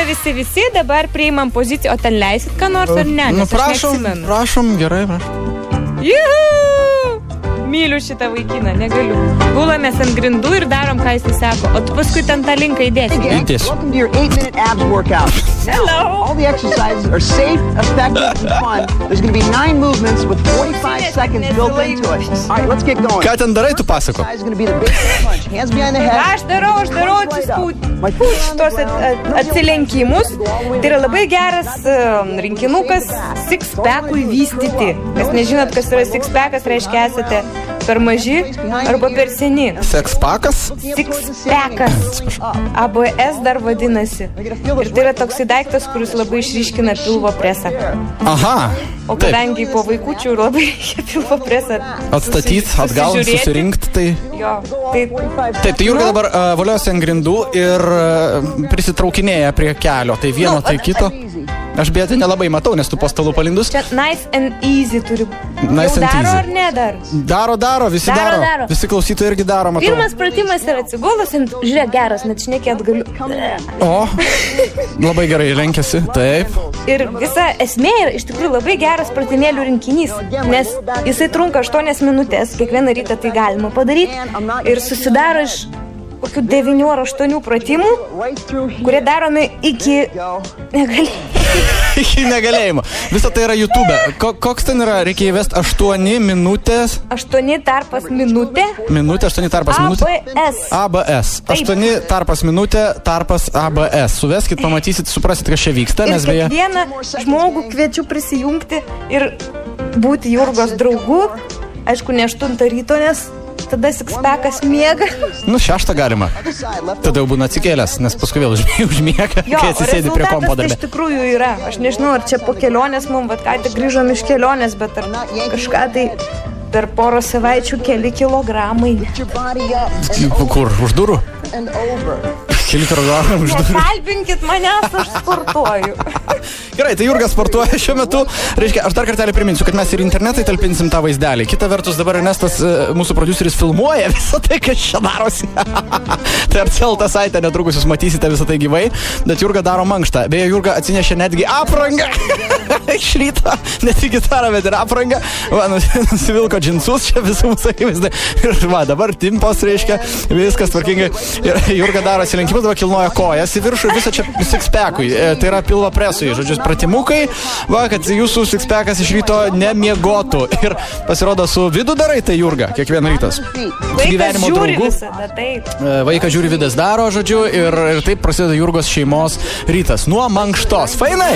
visi, dabar priimam poziciją, o ten leisit ką nors ar ne? Nu, prašom, gerai, prašom. Juhu! Myliu šitą vaikiną, negaliu. Gulamės ant grindų ir darom, ką jis sako. O tu paskui ten tą linką įdėsi. Įdėsiu. Welcome to your 8-minute abs workout. Hello. All the exercises are safe, effective, and fun. There's going to be 9 movements with 45 seconds built into it. All right, let's get going. Ką ten darai, tu pasako? This is going to be the basic punch. Hands behind the head. Aš darau šitos atsilenkimus. Tai yra labai geras rinkinukas six-packui vystyti. Kas nežinot, kas yra six-packas, reiškia esate per maži arba per seni. Six-packas? Six-packas. ABS dar vadinasi. Ir tai yra toksai daiktas, kuris labai išryškina pilvo presą. Aha. O kadangi po vaikučių labai reikia pilvo presą atstatyti, atgal, susirinkti, tai... Jo, tai... Taip, tai Jurga dabar voliosi ant grindų ir prisitraukinėja prie kelio. Tai vieno, tai kito. Aš beje tai nelabai matau, nes tu po stalų palindus. Čia nice and easy turi. Nice Jau and daro easy. ar nedar? Daro, visi daro. Visi klausytojai irgi daro, matau. Pirmas pratimas yra atsigulus, žiūrėk, geras, net šnekėt galiu. O, labai gerai lenkiasi, taip. Ir visa esmė yra iš tikrųjų labai geras pratimėlių rinkinys, nes jisai trunka 8 minutės, kiekvieną rytą tai galima padaryti ir susidaro iš kokių 9 ar 8 pratimų, kurie daromi iki negalėjimo. Visą tai yra YouTube. Koks ten yra? Reikia įvesti 8 minutės. 8 tarpas minutė. Minutė, 8 tarpas minutė. ABS. 8 tarpas minutė, tarpas ABS. Suveskit, pamatysit, suprasit, kas čia vyksta. Ir kiekvieną žmogų kviečiu prisijungti ir būti Jurgos draugu. Aišku, ne 8 ryto, nes tada six-packas miega. Nu, 6 galima. Tada jau būna atsikėlęs, nes paskui vėl užmiega, kai atsisėdi prie kompo darbe. Tai iš tikrųjų yra. Aš nežinau, ar čia po kelionės mums, ką tik grįžom iš kelionės, bet ar kažką tai per porą savaičių keli kilogramai. Kur? Už durų? Keli kilogramai už durų. Nekalbinkit manęs, aš sportuoju. Gerai, tai Jurga sportuoja šiuo metu. Reiškia, aš dar kartelį priminsiu, kad mes ir internetai talpinsim tą vaizdelį. Kita vertus, dabar Ernestas, mūsų prodiuseris, filmuoja visą tai, kas čia darosi. Tai apceltą saitę netrukus jūs matysite visą tai gyvai, bet Jurga daro mankštą. Beje, Jurga atsinešė netgi aprangą. Iš ryto, ne tik gitarą, bet ir aprangą. Va, nusivilko džinsus čia visų mūsų akivaizdai. Ir va, dabar timpos, reiškia, viskas tvarkingai. Ir Jurga daro silenkimus, dabar kilnoja kojas į viršų ir visą čia six-packui. Tai yra pilvo presui, žodžiu, pratimukai, va, kad jūsų six-packas iš ryto nemiegotų. Ir pasirodo, su Vidu darai tai Jurga, kiekvieną rytas. Vaikas žiūri visada, taip. Vaikas žiūri, Vidas daro, žodžiu, ir taip prasideda Jurgos šeimos rytas. Nuo mankštos. Fainai.